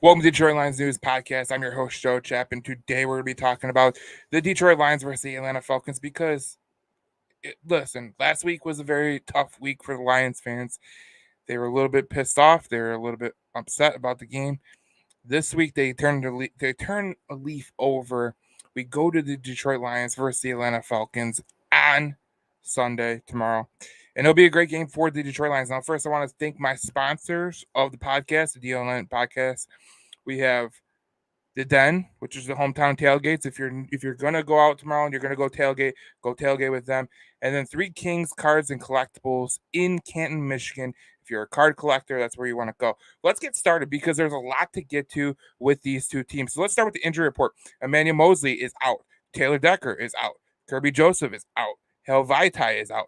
Welcome to Detroit Lions News Podcast. I'm your host, Joe Chapp, and today we're going to be talking about the Detroit Lions versus the Atlanta Falcons because, listen, last week was a very tough week for the Lions fans. They were a little bit pissed off. They were a little bit upset about the game. This week, they turn a leaf over. We go to the Detroit Lions versus the Atlanta Falcons on Sunday, tomorrow. And it'll be a great game for the Detroit Lions. Now, first, I want to thank my sponsors of the podcast, the DLN Podcast. We have the Den, which is the hometown tailgates. If you're gonna go out tomorrow and you're gonna go tailgate with them. And then Three Kings Cards and Collectibles in Canton, Michigan. If you're a card collector, that's where you want to go. Let's get started because there's a lot to get to with these two teams. So let's start with the injury report. Emmanuel Mosley is out. Taylor Decker is out. Kirby Joseph is out. Hel Vaitai is out.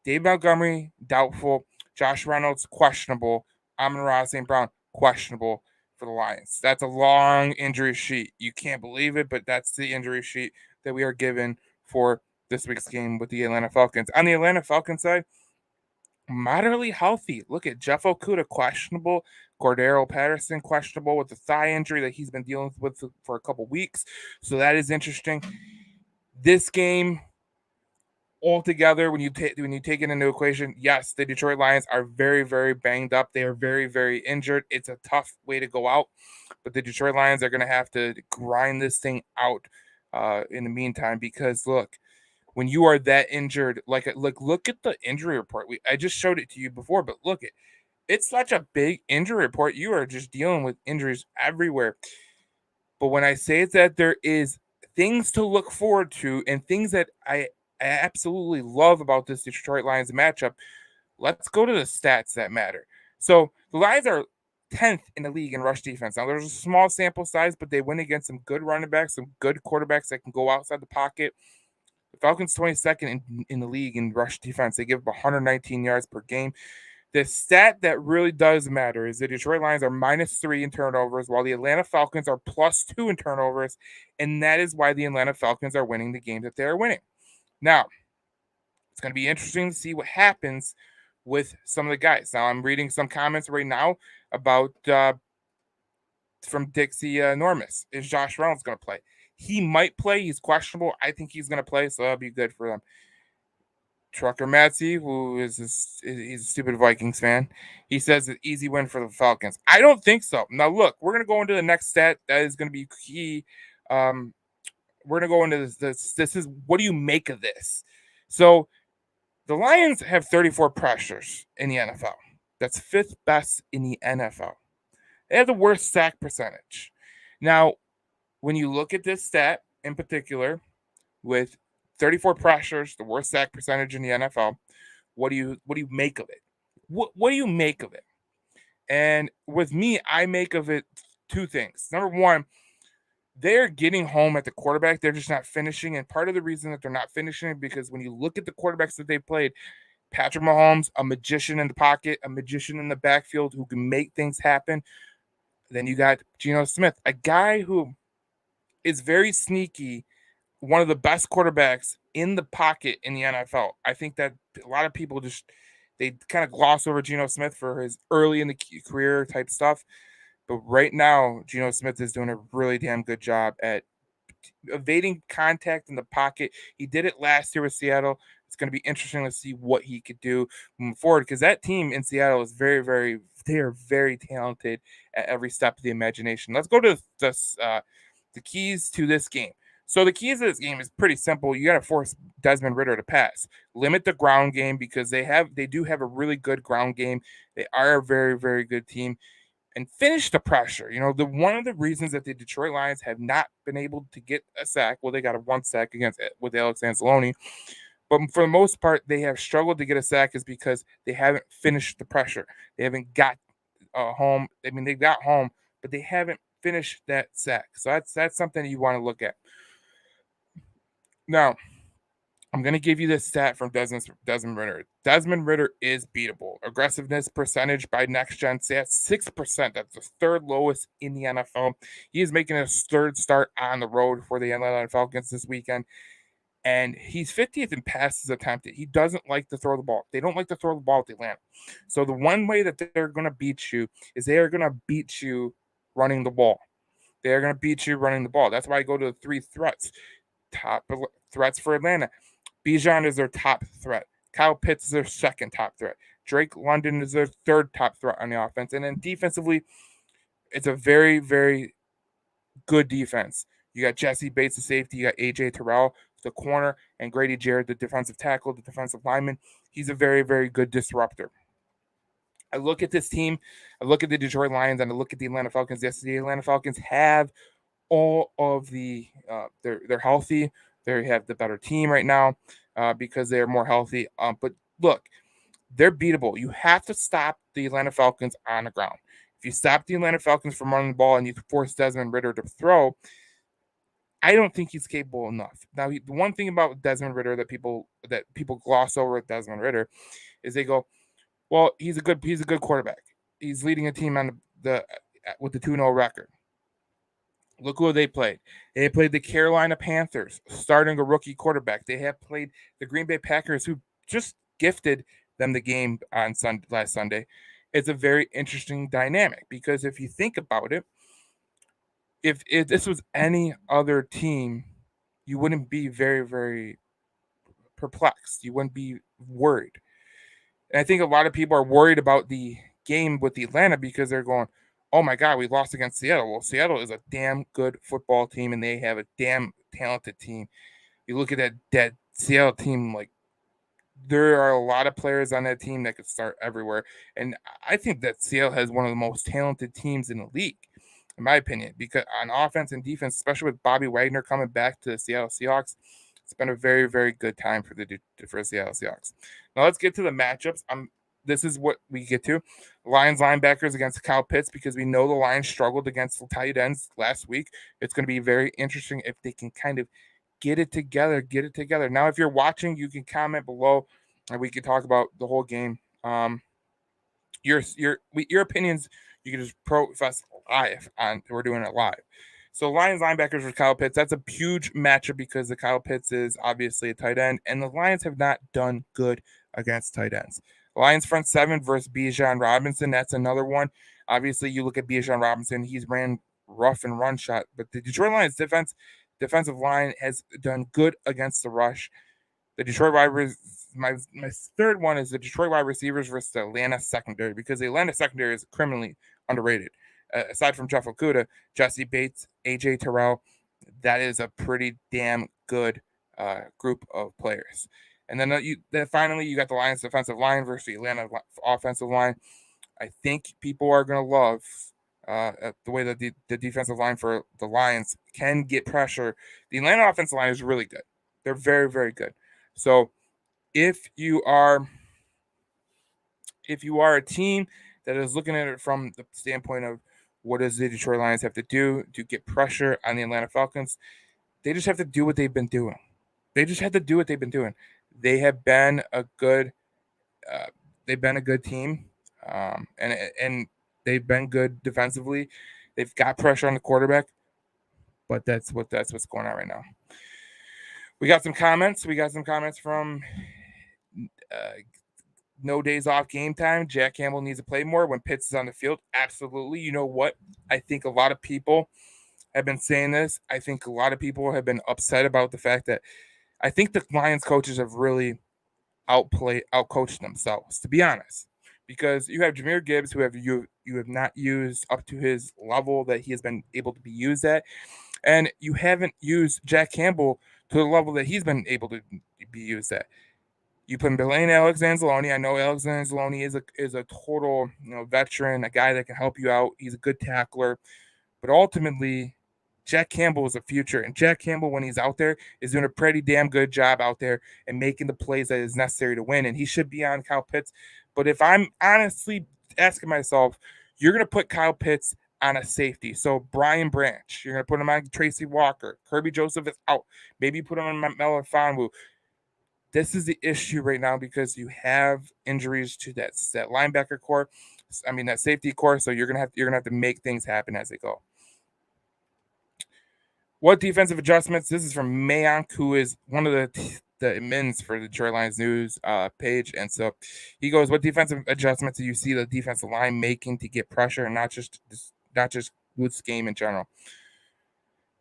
Dave Montgomery, doubtful. Josh Reynolds, questionable. Amon-Ra St. Brown, questionable for the Lions. That's a long injury sheet. You can't believe it, but that's the injury sheet that we are given for this week's game with the Atlanta Falcons. On the Atlanta Falcons side, moderately healthy. Look at Jeff Okudah, questionable. Cordero Patterson, questionable with the thigh injury that he's been dealing with for a couple weeks. So that is interesting. This game, altogether, when you take it into equation, yes, the Detroit Lions are very, very banged up. They are very, very injured. It's a tough way to go out, but the Detroit Lions are going to have to grind this thing out in the meantime because, look, when you are that injured, look at the injury report. I just showed it to you before, but look, it's such a big injury report. You are just dealing with injuries everywhere. But when I say that there is things to look forward to and things that I absolutely love about this Detroit Lions matchup, let's go to the stats that matter. So the Lions are 10th in the league in rush defense. Now, there's a small sample size, but they win against some good running backs, some good quarterbacks that can go outside the pocket. The Falcons 22nd in the league in rush defense. They give up 119 yards per game. The stat that really does matter is the Detroit Lions are -3 in turnovers, while the Atlanta Falcons are +2 in turnovers, and that is why the Atlanta Falcons are winning the game that they are winning. Now, it's going to be interesting to see what happens with some of the guys. Now, I'm reading some comments right now about from Dixie Enormous. Is Josh Reynolds going to play? He might play. He's questionable. I think he's going to play, so that'll be good for them. Trucker Matsey, who he's a stupid Vikings fan, he says an easy win for the Falcons. I don't think so. Now, look, we're going to go into the next stat that is going to be key. We're going to go into this. This is, what do you make of this? So the Lions have 34 pressures in the NFL. That's 5th best in the NFL. They have the worst sack percentage. Now, when you look at this stat in particular, with 34 pressures, the worst sack percentage in the NFL, what do you make of it? What do you make of it? And with me, I make of it two things. Number one, they're getting home at the quarterback. They're just not finishing. And part of the reason that they're not finishing is because when you look at the quarterbacks that they played, Patrick Mahomes, a magician in the pocket, a magician in the backfield who can make things happen. Then you got Geno Smith, a guy who is very sneaky, one of the best quarterbacks in the pocket in the NFL. I think that a lot of people they kind of gloss over Geno Smith for his early in the career type stuff. But right now, Geno Smith is doing a really damn good job at evading contact in the pocket. He did it last year with Seattle. It's going to be interesting to see what he could do moving forward because that team in Seattle is very, very, they are very talented at every step of the imagination. Let's go to the keys to this game. So the keys to this game is pretty simple. You got to force Desmond Ridder to pass. Limit the ground game because they do have a really good ground game. They are a very, very good team. And finish the pressure. You know, one of the reasons that the Detroit Lions have not been able to get a sack, well, they got a 1 sack with Alex Anzalone, but for the most part, they have struggled to get a sack is because they haven't finished the pressure. They haven't got home. I mean, they got home, but they haven't finished that sack. So that's something you want to look at. Now, I'm going to give you this stat from Desmond Ridder. Desmond Ridder is beatable. Aggressiveness percentage by Next Gen stats, 6%. That's the third lowest in the NFL. He is making his third start on the road for the Atlanta Falcons this weekend. And he's 50th in passes attempted. He doesn't like to throw the ball. They don't like to throw the ball at Atlanta. So the one way that they're going to beat you is they are going to beat you running the ball. They're going to beat you running the ball. That's why I go to the 3 threats. Top threats for Atlanta. Bijan is their top threat. Kyle Pitts is their second top threat. Drake London is their third top threat on the offense. And then defensively, it's a very, very good defense. You got Jesse Bates, the safety. You got A.J. Terrell, the corner, and Grady Jarrett, the defensive tackle, the defensive lineman. He's a very, very good disruptor. I look at this team, I look at the Detroit Lions, and I look at the Atlanta Falcons. Yes, the Atlanta Falcons have all of the they're healthy. They have the better team right now because they're more healthy. But look, they're beatable. You have to stop the Atlanta Falcons on the ground. If you stop the Atlanta Falcons from running the ball and you force Desmond Ridder to throw, I don't think he's capable enough. Now, the one thing about Desmond Ridder that people gloss over with Desmond Ridder is they go, well, he's a good quarterback. He's leading a team on the with the 2-0 record. Look who they played. They played the Carolina Panthers, starting a rookie quarterback. They have played the Green Bay Packers, who just gifted them the game on last Sunday. It's a very interesting dynamic because if you think about it, if this was any other team, you wouldn't be very, very perplexed. You wouldn't be worried. And I think a lot of people are worried about the game with the Atlanta because they're going, oh my God, we lost against Seattle. Well, Seattle is a damn good football team, and they have a damn talented team. You look at that Seattle team, like, there are a lot of players on that team that could start everywhere. And I think that Seattle has one of the most talented teams in the league, in my opinion, because on offense and defense, especially with Bobby Wagner coming back to the Seattle Seahawks, it's been a very, very good time for the Seattle Seahawks. Now let's get to the matchups. This is what we get to. Lions linebackers against Kyle Pitts, because we know the Lions struggled against the tight ends last week. It's going to be very interesting if they can kind of get it together. Now, if you're watching, you can comment below, and we can talk about the whole game. Your opinions, you can just profess live on. We're doing it live. So Lions linebackers with Kyle Pitts. That's a huge matchup because the Kyle Pitts is obviously a tight end, and the Lions have not done good against tight ends. Lions front seven versus Bijan Robinson. That's another one. Obviously, you look at Bijan Robinson. He's ran rough and run shot, but the Detroit Lions defensive line has done good against the rush. The Detroit wide my third one is the Detroit wide receivers versus the Atlanta secondary, because the Atlanta secondary is criminally underrated. Aside from Jeff Okudah, Jesse Bates, A.J. Terrell, that is a pretty damn good group of players. And then finally you got the Lions defensive line versus the Atlanta offensive line. I think people are going to love the way that the defensive line for the Lions can get pressure. The Atlanta offensive line is really good. They're very, very good. So if you are a team that is looking at it from the standpoint of what does the Detroit Lions have to do to get pressure on the Atlanta Falcons, they just have to do what they've been doing. They just have to do what they've been doing. They have been a good team, and they've been good defensively. They've got pressure on the quarterback, but that's what's going on right now. We got some comments. From No Days Off Game Time. Jack Campbell needs to play more when Pitts is on the field. Absolutely. You know what? I think a lot of people have been saying this. I think a lot of people have been upset about the fact that I think the Lions coaches have really outcoached themselves, to be honest. Because you have Jahmyr Gibbs, who you have not used up to his level that he has been able to be used at. And you haven't used Jack Campbell to the level that he's been able to be used at. You put Belaine Alexander-Anzalone. I know Alexander-Anzalone is a total veteran, a guy that can help you out. He's a good tackler. But ultimately, Jack Campbell is a future. And Jack Campbell, when he's out there, is doing a pretty damn good job out there and making the plays that is necessary to win. And he should be on Kyle Pitts. But if I'm honestly asking myself, you're going to put Kyle Pitts on a safety. So Brian Branch, you're going to put him on Tracy Walker. Kirby Joseph is out. Maybe put him on Melvin Fonwu. This is the issue right now because you have injuries to that linebacker core. I mean, that safety core. So you're gonna have to make things happen as they go. What defensive adjustments? This is from Mayank, who is one of the admins for the Detroit Lions news page, and so he goes, "What defensive adjustments do you see the defensive line making to get pressure and not just this game in general.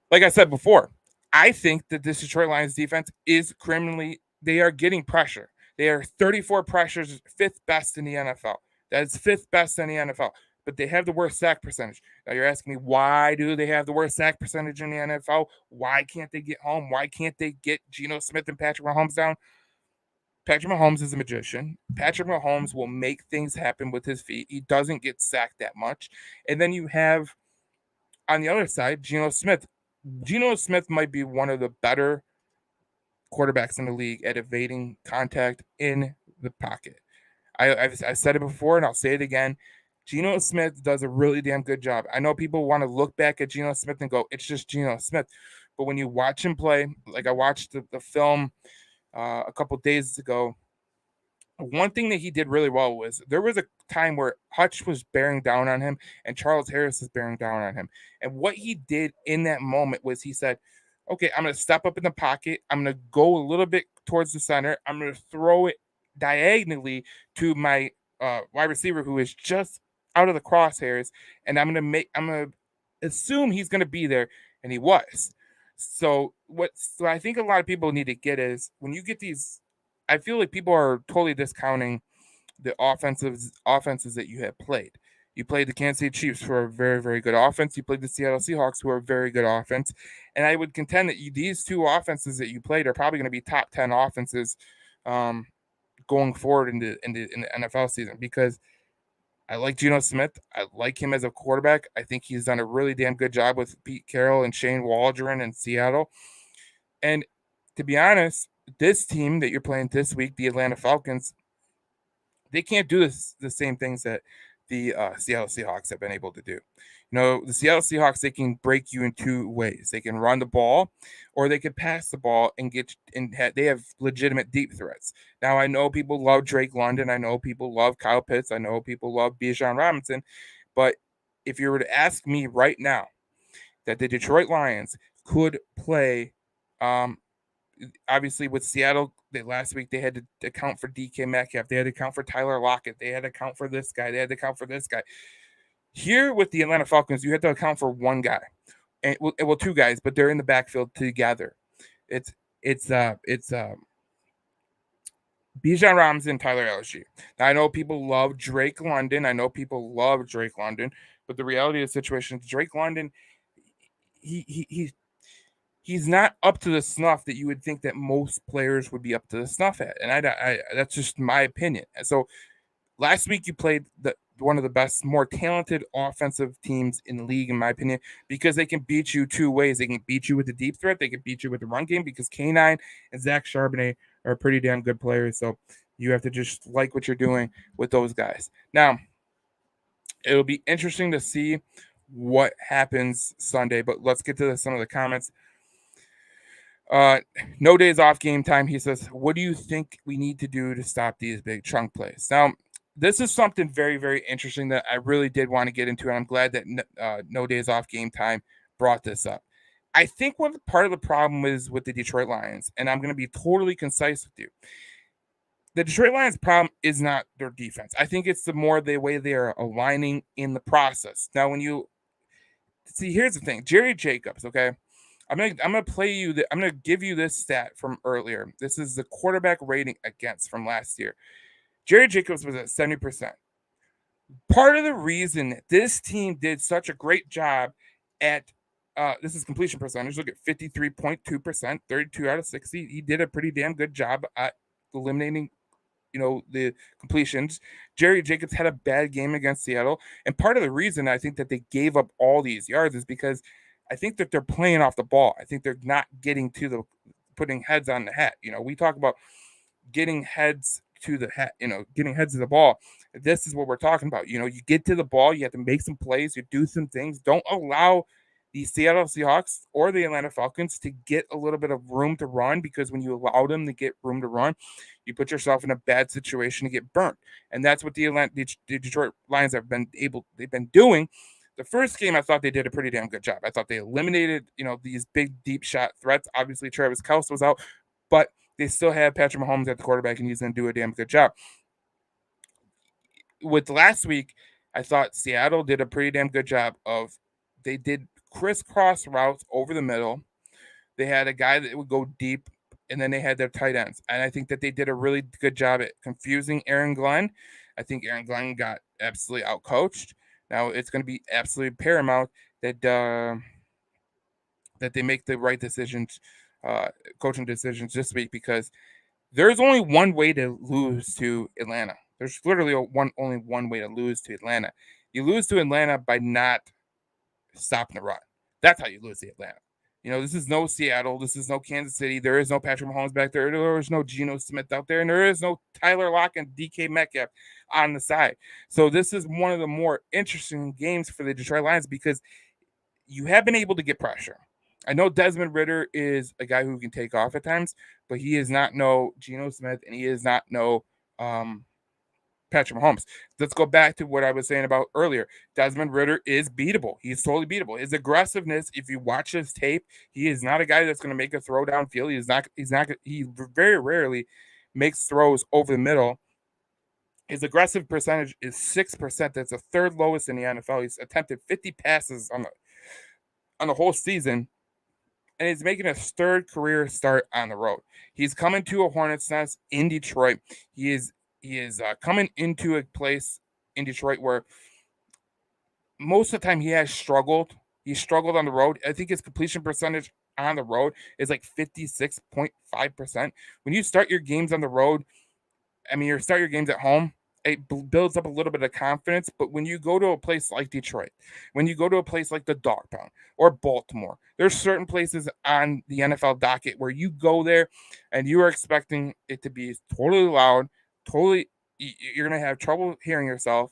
Like I said before, I think that this Detroit Lions defense is they are getting pressure. They are 34 pressures, fifth best in the NFL. That's fifth best in the NFL. But they have the worst sack percentage. Now you're asking me, why do they have the worst sack percentage in the NFL? Why can't they get home? Why can't they get Geno Smith and Patrick Mahomes down? Patrick Mahomes is a magician. Patrick Mahomes will make things happen with his feet. He doesn't get sacked that much. And then you have, on the other side, Geno Smith. Geno Smith might be one of the better quarterbacks in the league at evading contact in the pocket. I've said it before and I'll say it again. Geno Smith does a really damn good job. I know people want to look back at Geno Smith and go, it's just Geno Smith. But when you watch him play, like I watched the film a couple days ago, one thing that he did really well was there was a time where Hutch was bearing down on him and Charles Harris was bearing down on him. And what he did in that moment was he said, okay, I'm going to step up in the pocket. I'm going to go a little bit towards the center. I'm going to throw it diagonally to my wide receiver who is just out of the crosshairs. And I'm going to assume he's going to be there. And he was. So I think a lot of people need to get is when you get these, I feel like people are totally discounting the offenses that you have played. You played the Kansas City Chiefs, who are a very, very good offense. You played the Seattle Seahawks, who are a very good offense. And I would contend that these two offenses that you played are probably going to be top 10 offenses going forward in the NFL season, because I like Geno Smith. I like him as a quarterback. I think he's done a really damn good job with Pete Carroll and Shane Waldron in Seattle. And to be honest, this team that you're playing this week, the Atlanta Falcons, they can't do the same things that the Seattle Seahawks have been able to do. The Seattle Seahawks, they can break you in two ways. They can run the ball, or they can pass the ball and they have legitimate deep threats. Now, I know people love Drake London. I know people love Kyle Pitts. I know people love Bijan Robinson. But if you were to ask me right now that the Detroit Lions could play, obviously with Seattle, last week they had to account for DK Metcalf. They had to account for Tyler Lockett. They had to account for this guy. They had to account for this guy. Here with the Atlanta Falcons, you have to account for one guy, and well, two guys, but they're in the backfield together. It's Bijan Robinson and Tyler Algier. Now, I know people love Drake London. But the reality of the situation is Drake London, he's not up to the snuff that you would think that most players would be up to the snuff at. And I that's just my opinion. And so last week you played one of the best, more talented offensive teams in the league, in my opinion, because they can beat you two ways. They can beat you with the deep threat. They can beat you with the run game, because K9 and Zach Charbonnet are pretty damn good players. So you have to just like what you're doing with those guys. Now, it'll be interesting to see what happens Sunday, but let's get to some of the comments. No days off game time. He says, what do you think we need to do to stop these big chunk plays? Now, this is something very, very interesting that I really did want to get into, and I'm glad that no days off game time brought this up. I think part of the problem is with the Detroit Lions, and I'm going to be totally concise with you. The Detroit Lions' problem is not their defense. I think it's the way they are aligning in the process. Now, when you see, here's the thing, Jerry Jacobs, okay? I'm gonna give you this stat from earlier. This is the quarterback rating against from last year. Jerry Jacobs was at 70%. Part of the reason that this team did such a great job at this is completion percentage. Look at 53.2%, 32 out of 60. He did a pretty damn good job at eliminating, the completions. Jerry Jacobs had a bad game against Seattle, and part of the reason I think that they gave up all these yards is because I think that they're playing off the ball. I think they're not getting to putting heads on the hat. We talk about getting heads to the hat, getting heads to the ball. This is what we're talking about. You get to the ball, you have to make some plays, you do some things. Don't allow the Seattle Seahawks or the Atlanta Falcons to get a little bit of room to run, because when you allow them to get room to run, you put yourself in a bad situation to get burnt. And that's what the Detroit Lions they've been doing. The first game, I thought they did a pretty damn good job. I thought they eliminated, these big, deep shot threats. Obviously, Travis Kelce was out, but they still have Patrick Mahomes at the quarterback, and he's going to do a damn good job. With last week, I thought Seattle did a pretty damn good job of They did crisscross routes over the middle. They had a guy that would go deep, and then they had their tight ends. And I think that they did a really good job at confusing Aaron Glenn. I think Aaron Glenn got absolutely outcoached. Now it's going to be absolutely paramount that that they make the right decisions, coaching decisions this week, because there's only one way to lose to Atlanta. There's literally only one way to lose to Atlanta. You lose to Atlanta by not stopping the run. That's how you lose to Atlanta. This is no Seattle. This is no Kansas City. There is no Patrick Mahomes back there. There is no Geno Smith out there. And there is no Tyler Lockett and DK Metcalf on the side. So this is one of the more interesting games for the Detroit Lions because you have been able to get pressure. I know Desmond Ridder is a guy who can take off at times, but he is not no Geno Smith, and he is not no Patrick Mahomes. Let's go back to what I was saying about earlier. Desmond Ridder is beatable. He's totally beatable. His aggressiveness, if you watch his tape, he is not a guy that's going to make a throw downfield. He very rarely makes throws over the middle. His aggressive percentage is 6%. That's the third lowest in the NFL. He's attempted 50 passes on the whole season, and he's making his third career start on the road. He's coming to a Hornets nest in Detroit. He is coming into a place in Detroit where most of the time he has struggled. He struggled on the road. I think his completion percentage on the road is like 56.5%. When you start your games on the road, you start your games at home, it builds up a little bit of confidence. But when you go to a place like Detroit, when you go to a place like the Dog Pound or Baltimore, there's certain places on the NFL docket where you go there and you are expecting it to be totally loud, you're going to have trouble hearing yourself,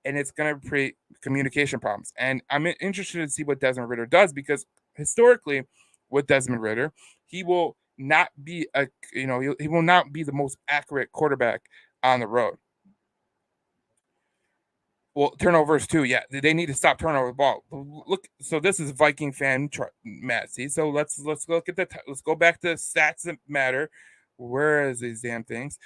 and it's going to create communication problems. And I'm interested to see what Desmond Ridder does, because historically with Desmond Ridder, he will not be he will not be the most accurate quarterback on the road. Well, turnovers too. Yeah, they need to stop turnover the ball. Look, so this is Viking fan Matt. See, so let's look at let's go back to the stats that matter. Where is these damn things?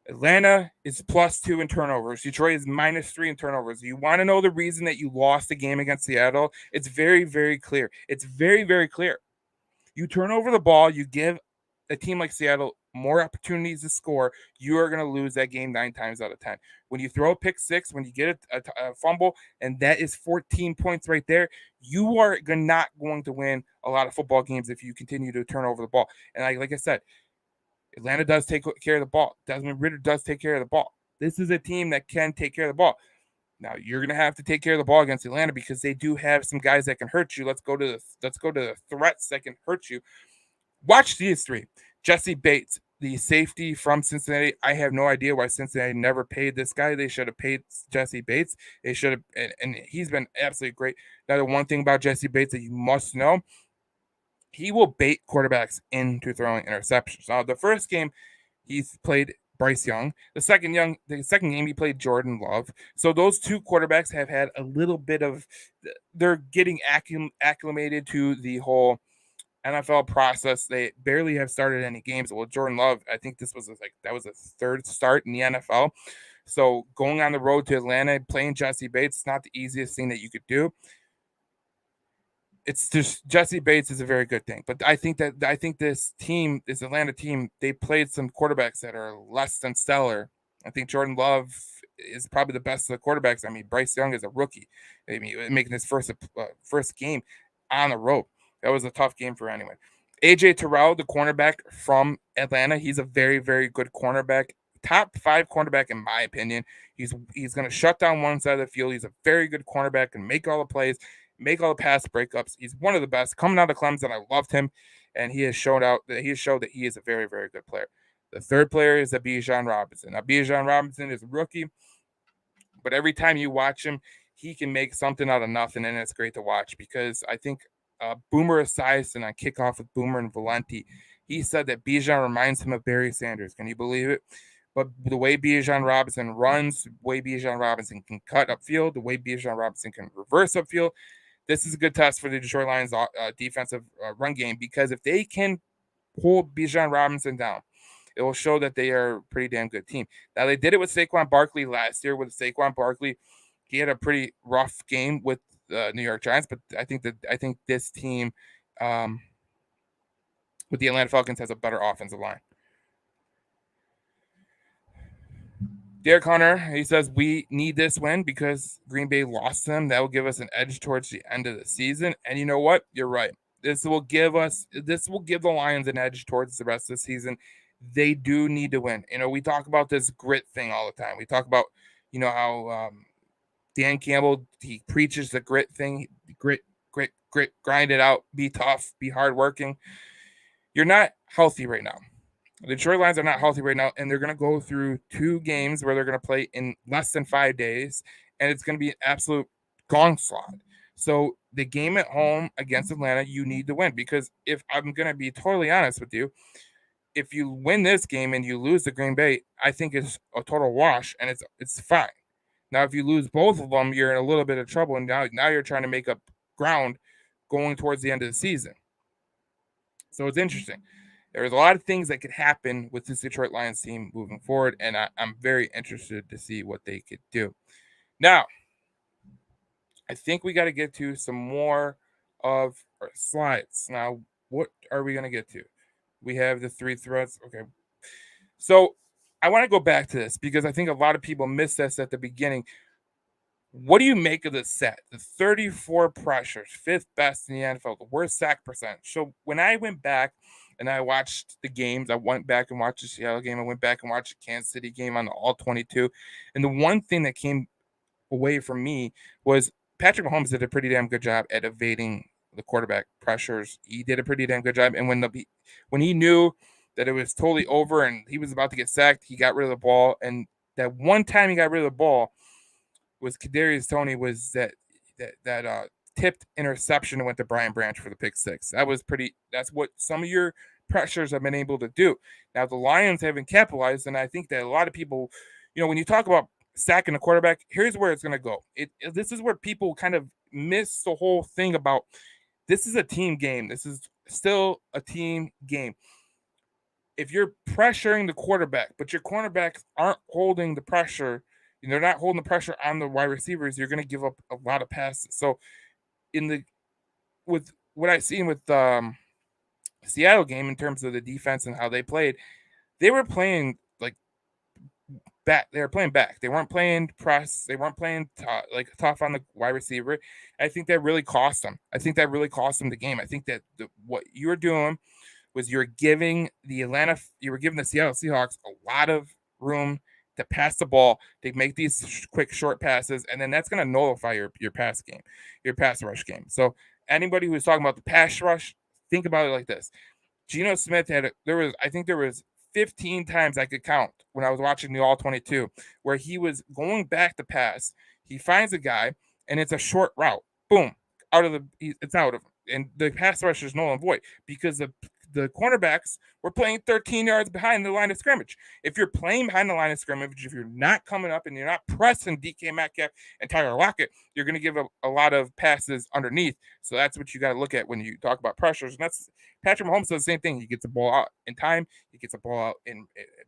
Atlanta is +2 in turnovers. Detroit is -3 in turnovers. You want to know the reason that you lost the game against Seattle? It's very, very clear. It's very, very clear. You turn over the ball, you give a team like Seattle more opportunities to score, you are going to lose that game 9 times out of 10. When you throw a pick six, when you get a fumble, and that is 14 points right there, you are not going to win a lot of football games if you continue to turn over the ball. And like I said, Atlanta does take care of the ball. Desmond Ridder does take care of the ball. This is a team that can take care of the ball. Now you're going to have to take care of the ball against Atlanta because they do have some guys that can hurt you. Let's go to the threats that can hurt you. Watch these three. Jesse Bates, the safety from Cincinnati. I have no idea why Cincinnati never paid this guy. They should have paid Jesse Bates. They should have, and he's been absolutely great. Now, the one thing about Jesse Bates that you must know, he will bait quarterbacks into throwing interceptions. Now, the first game, he's played Bryce Young. The second game, he played Jordan Love. So those two quarterbacks have had a little bit of, they're getting acclimated to the whole NFL process. They barely have started any games. Well, Jordan Love, I think that was a third start in the NFL. So going on the road to Atlanta, playing Jesse Bates, it's not the easiest thing that you could do. It's just Jesse Bates is a very good thing. But I think this Atlanta team, they played some quarterbacks that are less than stellar. I think Jordan Love is probably the best of the quarterbacks. Bryce Young is a rookie. Making his first game on the road. That was a tough game for anyone. AJ Terrell, the cornerback from Atlanta, he's a very, very good cornerback. Top 5 cornerback in my opinion. He's going to shut down one side of the field. He's a very good cornerback and make all the plays, make all the pass breakups. He's one of the best. Coming out of Clemson, I loved him, and he has showed that he is a very, very good player. The third player is Bijan Robinson. Now, Bijan Robinson is a rookie, but every time you watch him, he can make something out of nothing, and it's great to watch because I think Boomer Esiason on Kickoff with Boomer and Valenti, he said that Bijan reminds him of Barry Sanders. Can you believe it? But the way Bijan Robinson runs, the way Bijan Robinson can cut upfield, the way Bijan Robinson can reverse upfield, this is a good test for the Detroit Lions defensive run game, because if they can hold Bijan Robinson down, it will show that they are a pretty damn good team. Now, they did it with Saquon Barkley last year. With Saquon Barkley, he had a pretty rough game with New York Giants, but I think this team with the Atlanta Falcons has a better offensive line. Derek Hunter, he says we need this win because Green Bay lost them. That will give us an edge towards the end of the season. And you know what? You're right. This will give the Lions an edge towards the rest of the season. They do need to win. We talk about this grit thing all the time. We talk about, how Dan Campbell, he preaches the grit thing. Grit, grind it out, be tough, be hardworking. You're not healthy right now. The Detroit Lions are not healthy right now, and they're going to go through 2 games where they're going to play in less than 5 days, and it's going to be an absolute gong slot. So the game at home against Atlanta, you need to win, because if I'm going to be totally honest with you, if you win this game and you lose to Green Bay, I think it's a total wash, and it's fine. Now, if you lose both of them, you're in a little bit of trouble, and now you're trying to make up ground going towards the end of the season. So it's interesting. There's a lot of things that could happen with this Detroit Lions team moving forward, and I'm very interested to see what they could do. Now, I think we got to get to some more of our slides. Now, what are we going to get to? We have the 3 threads. Okay. So I want to go back to this because I think a lot of people missed this at the beginning. What do you make of this set? The 34 pressures, 5th best in the NFL, the worst sack percentage. So when I went back and I watched the games, I went back and watched the Seattle game. I went back and watched the Kansas City game on the all 22. And the one thing that came away from me was Patrick Mahomes did a pretty damn good job at evading the quarterback pressures. He did a pretty damn good job. And when he knew that it was totally over and he was about to get sacked, he got rid of the ball. And that one time he got rid of the ball was Kadarius Toney was that tipped interception and went to Brian Branch for the pick 6. That's what some of your pressures have been able to do. Now the Lions haven't capitalized, and I think that a lot of people, when you talk about sacking a quarterback, here's where it's going to go. This is where people kind of miss the whole thing about this is a team game. This is still a team game. If you're pressuring the quarterback, but your cornerbacks aren't holding the pressure, they're not holding the pressure on the wide receivers, you're going to give up a lot of passes. So with what I've seen with Seattle game in terms of the defense and how they played, they were playing back. They were playing back. They weren't playing press. They weren't playing tough on the wide receiver. I think that really cost them. I think that really cost them the game. I think that what you were doing was you were giving the Seattle Seahawks a lot of room to pass the ball, to make these quick short passes, and then that's going to nullify your pass game, your pass rush game. So anybody who's talking about the pass rush, think about it like this. Geno Smith there was 15 times I could count when I was watching the all 22 where he was going back to pass. He finds a guy and it's a short route. Boom, it's out of him. And the pass rush is null and void because the cornerbacks were playing 13 yards behind the line of scrimmage. If you're playing behind the line of scrimmage, if you're not coming up and you're not pressing DK Metcalf and Tyler Lockett, you're going to give a lot of passes underneath. So that's what you got to look at when you talk about pressures. And that's Patrick Mahomes does the same thing. He gets the ball out in time. He gets the ball out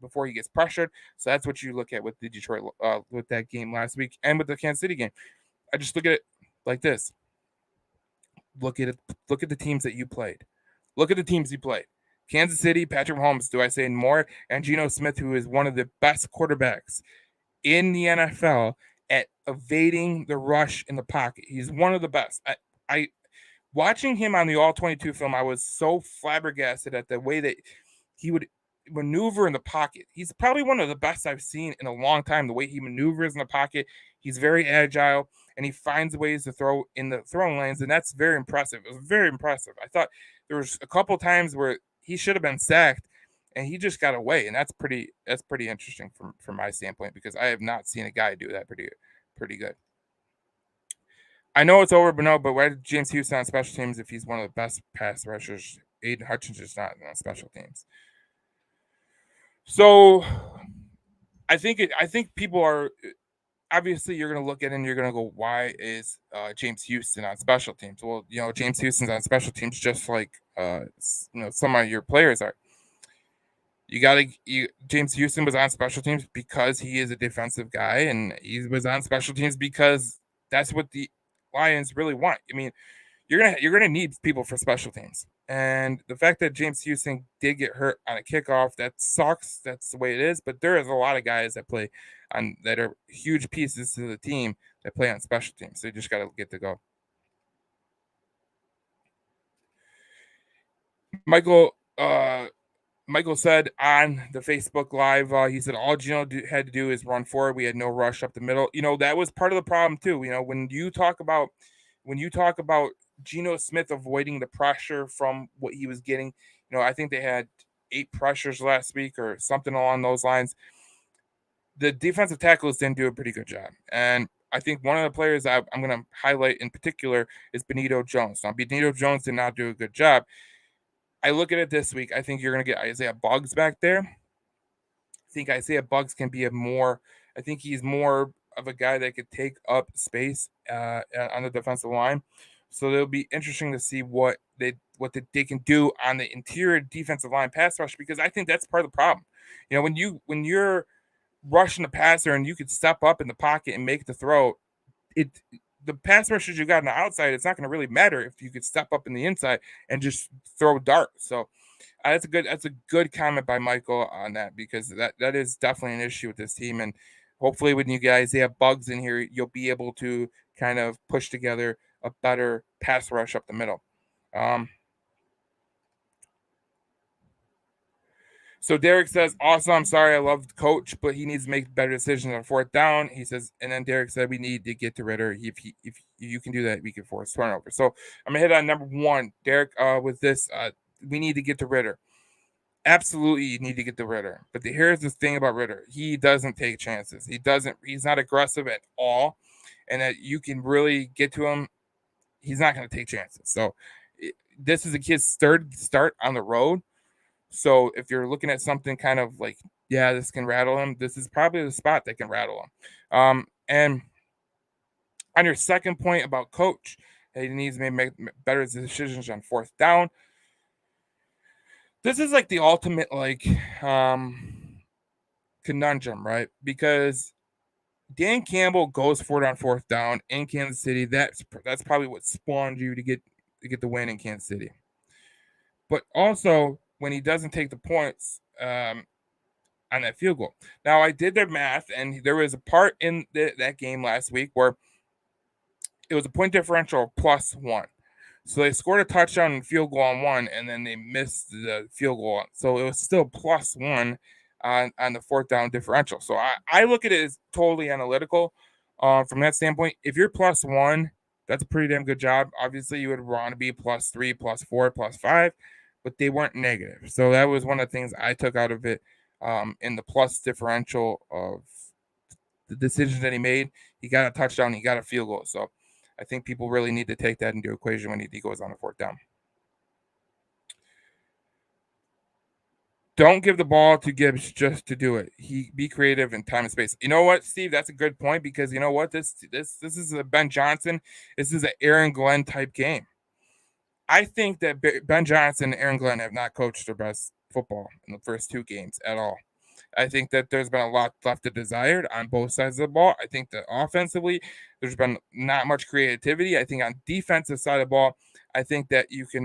before he gets pressured. So that's what you look at with the Detroit with that game last week and with the Kansas City game. I just look at it like this. Look at it. Look at the teams that you played. Look at the teams you played. Kansas City, Patrick Mahomes, do I say more? And Geno Smith, who is one of the best quarterbacks in the NFL at evading the rush in the pocket. He's one of the best. I watching him on the all-22 film, I was so flabbergasted at the way that he would maneuver in the pocket. He's probably one of the best I've seen in a long time, the way he maneuvers in the pocket. He's very agile, and he finds ways to throw in the throwing lanes, and that's very impressive. It was very impressive. I thought there was a couple times where he should have been sacked, and he just got away, and that's pretty interesting from my standpoint because I have not seen a guy do that pretty good. I know it's over, but why did James Houston on special teams if he's one of the best pass rushers? Aiden Hutchins is not on special teams. So I think people are obviously you're going to look at it and you're going to go, why is James Houston on special teams? Well, James Houston's on special teams just like some of your players are. James Houston was on special teams because he is a defensive guy, and he was on special teams because that's what the Lions really want. I mean, you're gonna need people for special teams. And the fact that James Houston did get hurt on a kickoff, that sucks. That's the way it is. But there is a lot of guys that play on that are huge pieces to the team that play on special teams. So you just gotta get to go. Michael Michael said on the Facebook Live, he said all Gino had to do is run forward. We had no rush up the middle. That was part of the problem too. When you talk about Geno Smith avoiding the pressure from what he was getting, I think they had 8 pressures last week or something along those lines. The defensive tackles didn't do a pretty good job, and I think one of the players I'm going to highlight in particular is Benito Jones. Now, Benito Jones did not do a good job. I look at it this week. I think you're going to get Isaiah Buggs back there. I think Isaiah Buggs can be I think he's more of a guy that could take up space on the defensive line. So it'll be interesting to see what they can do on the interior defensive line pass rush, because I think that's part of the problem. When you're rushing the passer and you could step up in the pocket and make the throw, the pass rushes you got on the outside, it's not going to really matter if you could step up in the inside and just throw darts. So that's a good comment by Michael on that, because that is definitely an issue with this team. And hopefully when you guys have Buggs in here, you'll be able to kind of push together a better pass rush up the middle. So Derek says, awesome. I'm sorry, I love the coach, but he needs to make better decisions on 4th down. He says, and then Derek said, we need to get to Ritter. If you can do that, we can force turnover. So I'm gonna hit on number 1, Derek, with this. We need to get to Ritter. Absolutely, you need to get to Ritter. But here's the thing about Ritter: he doesn't take chances. He's not aggressive at all, and that you can really get to him. He's not going to take chances. So this is a kid's third start on the road. So if you're looking at something kind of like, yeah, this can rattle him, this is probably the spot that can rattle him. And on your second point about coach, he needs to make better decisions on 4th down. This is like the ultimate conundrum, right? Because Dan Campbell goes for it on 4th down in Kansas City. That's probably what spawned you to get the win in Kansas City. But also when he doesn't take the points on that field goal. Now, I did their math, and there was a part in that game last week where it was a point differential of +1. So they scored a touchdown and field goal on 1, and then they missed the field goal. So it was still +1 on the 4th down differential. So I look at it as totally analytical from that standpoint. If you're +1, that's a pretty damn good job. Obviously, you would want to be +3, +4, +5, but they weren't negative. So that was one of the things I took out of it in the plus differential of the decisions that he made. He got a touchdown, he got a field goal. So I think people really need to take that into equation when he goes on a 4th down. Don't give the ball to Gibbs just to do it. Be creative in time and space. You know what, Steve? That's a good point, because you know what? This is a Ben Johnson. This is an Aaron Glenn type game. I think that Ben Johnson and Aaron Glenn have not coached their best football in the first 2 games at all. I think that there's been a lot left to desired on both sides of the ball. I think that offensively, there's been not much creativity. I think on defensive side of the ball, I think that you could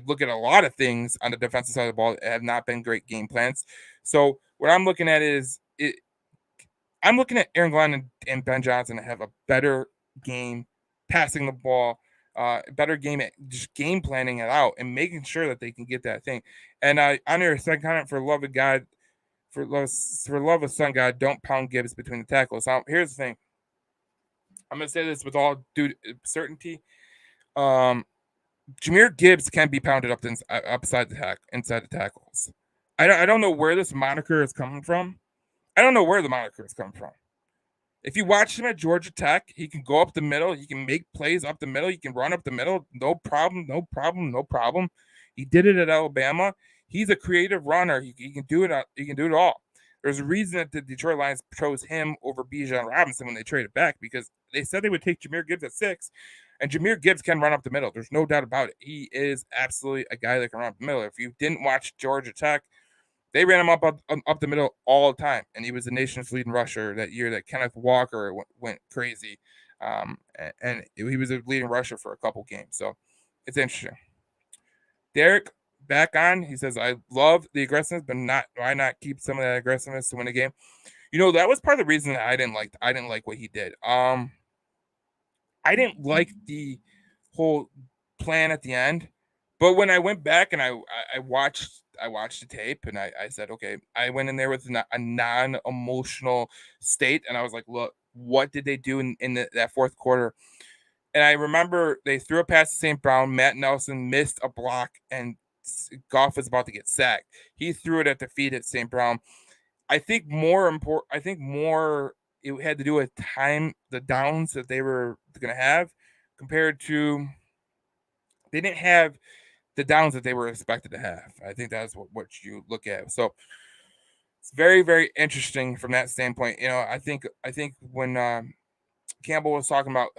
look at a lot of things on the defensive side of the ball that have not been great game plans. So what I'm looking at is I'm looking at Aaron Glenn and Ben Johnson to have a better game passing the ball, better game at just game planning it out and making sure that they can get that thing. And on your second comment, for love of God, for love of Son God, don't pound Gibbs between the tackles. Now, here's the thing. I'm gonna say this with all due certainty. Jahmyr Gibbs can be pounded up inside the tackles. I don't know where this moniker is coming from. I don't know where the moniker is coming from. If you watch him at Georgia Tech, he can go up the middle. He can make plays up the middle. He can run up the middle. No problem. He did it at Alabama. He's a creative runner. He can do it. He can do it all. There's a reason that the Detroit Lions chose him over Bijan Robinson when they traded back, because they said they would take Jahmyr Gibbs at 6, and Jahmyr Gibbs can run up the middle. There's no doubt about it. He is absolutely a guy that can run up the middle. If you didn't watch Georgia Tech, they ran him up the middle all the time, and he was the nation's leading rusher that year that Kenneth Walker went crazy And he was a leading rusher for a couple games. So it's interesting. Derek back on. He says, I love the aggressiveness, but why not keep some of that aggressiveness to win a game? That was part of the reason that I didn't like what he did. I didn't like the whole plan at the end, but when I went back and I watched the tape and I said, okay, I went in there with a non-emotional state, and I was like, look, what did they do in that fourth quarter? And I remember they threw a pass to St. Brown. Matt Nelson missed a block, and Goff was about to get sacked. He threw it at the feet at St. Brown. I think more important. I think more it had to do with the downs that they were going to have, compared to they didn't have the downs that they were expected to have. I think that's what you look at. So it's very, very interesting from that standpoint. I think when Campbell was talking about,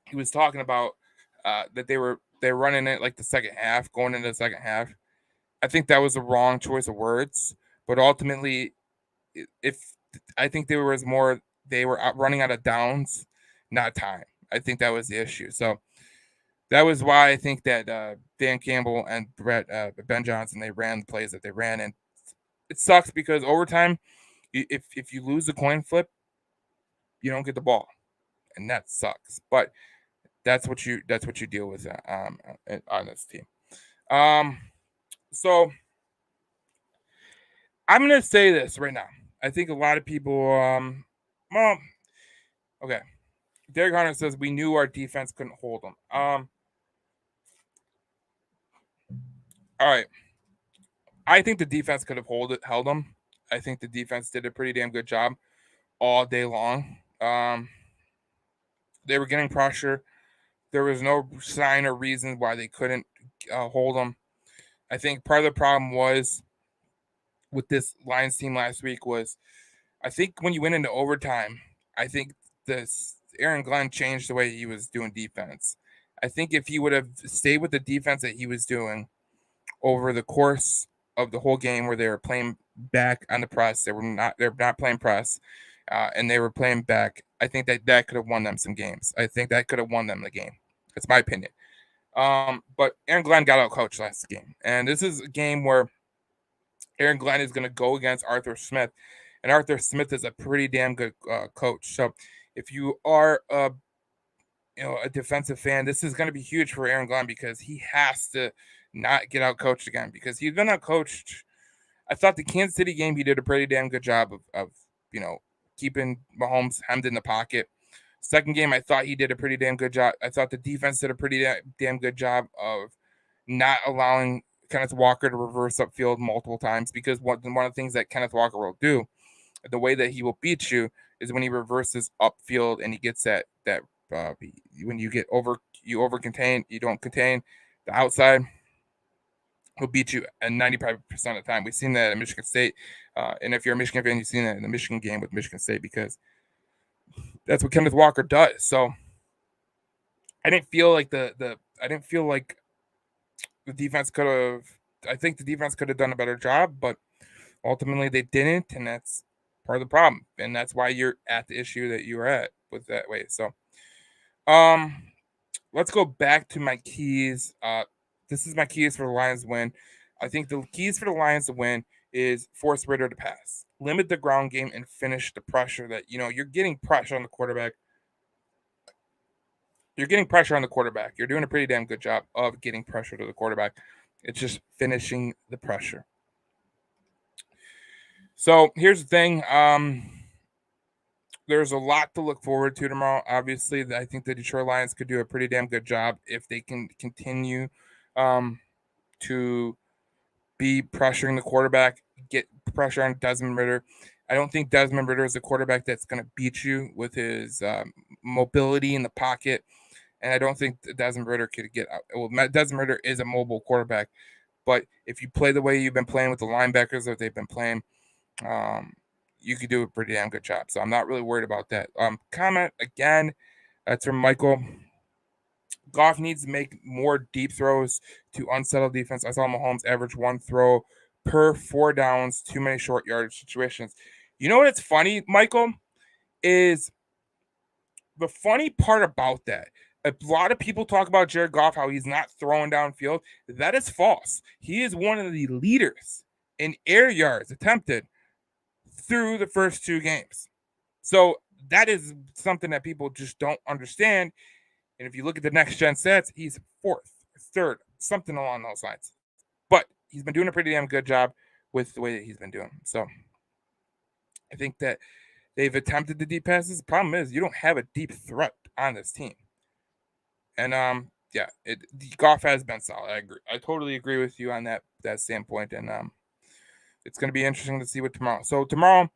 he was talking about that they were running it like the second half, going into the second half. I think that was the wrong choice of words, but ultimately, if I think they were running out of downs, not time. I think that was the issue. So that was why I think that Dan Campbell and Ben Johnson, they ran the plays that they ran, and it sucks because overtime, if you lose the coin flip, you don't get the ball, and that sucks. But that's what you deal with on this team. So I'm gonna say this right now. I think a lot of people, okay. Derek Hunter says we knew our defense couldn't hold them. All right. I think the defense could have held them. I think the defense did a pretty damn good job all day long. They were getting pressure. There was no sign or reason why they couldn't hold them. I think part of the problem was with this Lions team last week was, I think when you went into overtime, I think Aaron Glenn changed the way he was doing defense. I think if he would have stayed with the defense that he was doing over the course of the whole game, where they were playing back on the press, they're not playing press, and they were playing back, I think that could have won them some games. I think that could have won them the game. That's my opinion. But Aaron Glenn got out coached last game, and this is a game where Aaron Glenn is going to go against Arthur Smith, and Arthur Smith is a pretty damn good coach. So if you are a defensive fan, this is going to be huge for Aaron Glenn, because he has to not get out coached again, because he's been out coached. I thought the Kansas City game, he did a pretty damn good job of keeping Mahomes hemmed in the pocket. Second game, I thought he did a pretty damn good job. I thought the defense did a pretty damn good job of not allowing Kenneth Walker to reverse upfield multiple times, because one of the things that Kenneth Walker will do, the way that he will beat you, is when he reverses upfield and he gets that when you get over contain, you don't contain the outside, he'll beat you at 95% of the time. We've seen that at Michigan State, and if you're a Michigan fan, you've seen that in the Michigan game with Michigan State, because that's what Kenneth Walker does. So I didn't feel like the defense could have. I think the defense could have done a better job, but ultimately they didn't, and that's part of the problem, and that's why you're at the issue that you are at with that way. So, let's go back to my keys. This is my keys for the Lions win. I think the keys for the Lions to win is force Ritter to pass, limit the ground game, and finish the pressure that you're getting pressure on the quarterback. You're getting pressure on the quarterback. You're doing a pretty damn good job of getting pressure to the quarterback. It's just finishing the pressure. So here's the thing. There's a lot to look forward to tomorrow. Obviously, I think the Detroit Lions could do a pretty damn good job if they can continue to be pressuring the quarterback, get pressure on Desmond Ritter. I don't think Desmond Ritter is a quarterback that's going to beat you with his mobility in the pocket. And I don't think Desmond Ritter could get out. Well, Desmond Ritter is a mobile quarterback. But if you play the way you've been playing with the linebackers that they've been playing, you could do a pretty damn good job. So I'm not really worried about that. Comment again. That's from Michael. Goff needs to make more deep throws to unsettle defense. I saw Mahomes average one throw per 4 downs, too many short yardage situations. You know what's funny, Michael? is the funny part about that. A lot of people talk about Jared Goff, how he's not throwing downfield. That is false. He is one of the leaders in air yards attempted through the first 2 games. So that is something that people just don't understand. And if you look at the next gen stats, he's 4th, 3rd, something along those lines. But he's been doing a pretty damn good job with the way that he's been doing. So I think that they've attempted the deep passes. The problem is you don't have a deep threat on this team. And Goff has been solid. I agree. I totally agree with you on that standpoint. And it's going to be interesting to see what tomorrow. So tomorrow,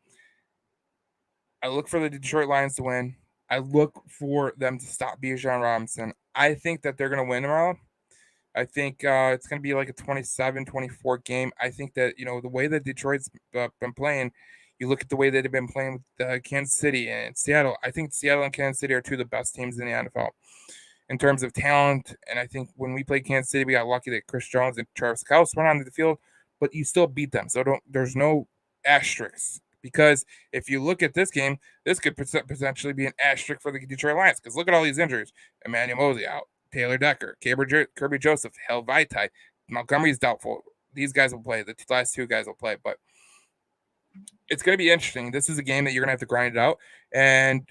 I look for the Detroit Lions to win. I look for them to stop Bijan Robinson. I think that they're going to win tomorrow. I think it's going to be like a 27-24 game. I think that, the way that Detroit's been playing, you look at the way that they've been playing with Kansas City and Seattle. I think Seattle and Kansas City are 2 of the best teams in the NFL in terms of talent. And I think when we played Kansas City, we got lucky that Chris Jones and Travis Kelce went onto the field, but you still beat them. So there's no asterisks. Because if you look at this game, this could potentially be an asterisk for the Detroit Lions. Because look at all these injuries. Emmanuel Mosley out. Taylor Decker. Kirby Joseph. Hell Vaitai. Montgomery's doubtful. These guys will play. The last 2 guys will play. But it's going to be interesting. This is a game that you're going to have to grind it out. And,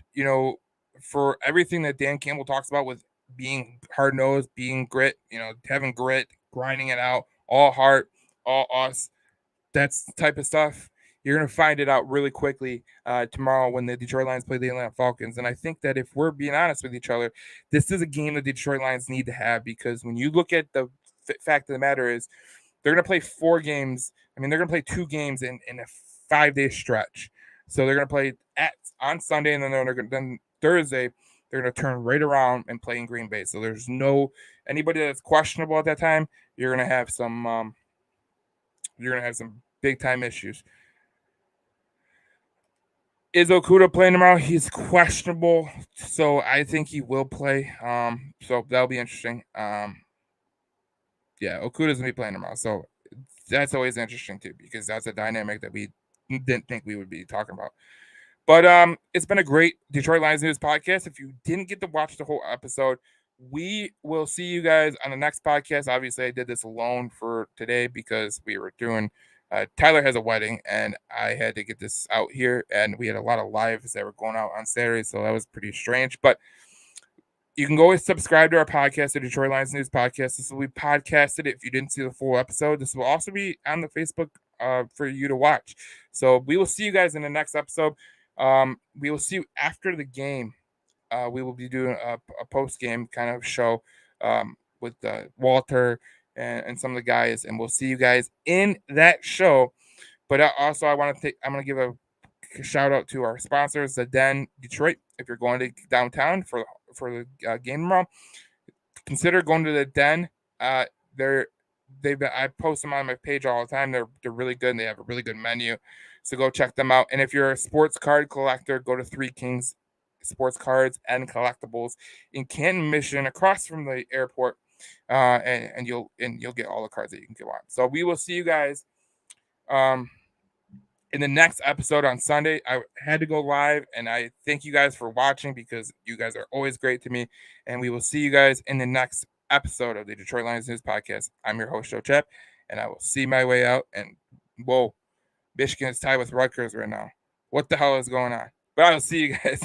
for everything that Dan Campbell talks about with being hard-nosed, being grit, having grit, grinding it out, all heart, all us, that's the type of stuff. You're going to find it out really quickly tomorrow when the Detroit Lions play the Atlanta Falcons. And I think that if we're being honest with each other, this is a game that the Detroit Lions need to have, because when you look at the fact of the matter is they're going to play 4 games. I mean, they're going to play 2 games in a 5-day stretch. So they're going to play on Sunday, and then Thursday, they're going to turn right around and play in Green Bay. So there's anybody that's questionable at that time. You're going to have some big time issues. Is Okudah playing tomorrow? He's questionable, so I think he will play. So that'll be interesting. Okudah's gonna be playing tomorrow, so that's always interesting too, because that's a dynamic that we didn't think we would be talking about. But it's been a great Detroit Lions News podcast. If you didn't get to watch the whole episode, we will see you guys on the next podcast. Obviously, I did this alone for today because we were doing. Tyler has a wedding, and I had to get this out here, and we had a lot of lives that were going out on Saturday, so that was pretty strange. But you can always subscribe to our podcast, the Detroit Lions News Podcast. This will be podcasted if you didn't see the full episode. This will also be on the Facebook for you to watch. So we will see you guys in the next episode. We will see you after the game. We will be doing a post-game kind of show with Walter and some of the guys, and we'll see you guys in that show. But also, I'm going to give a shout out to our sponsors, the Den Detroit. If you're going to downtown for the game tomorrow, consider going to the Den. I post them on my page all the time. They're really good, and they have a really good menu. So go check them out. And if you're a sports card collector, go to 3 Kings Sports Cards and Collectibles in Canton, Michigan, across from the airport. And you'll get all the cards that you can get on. So we will see you guys in the next episode on Sunday. I had to go live, and I thank you guys for watching, because you guys are always great to me. And we will see you guys in the next episode of the Detroit Lions News Podcast. I'm your host, Joe Chap, and I will see my way out. And whoa, Michigan is tied with Rutgers right now. What the hell is going on? But I will see you guys.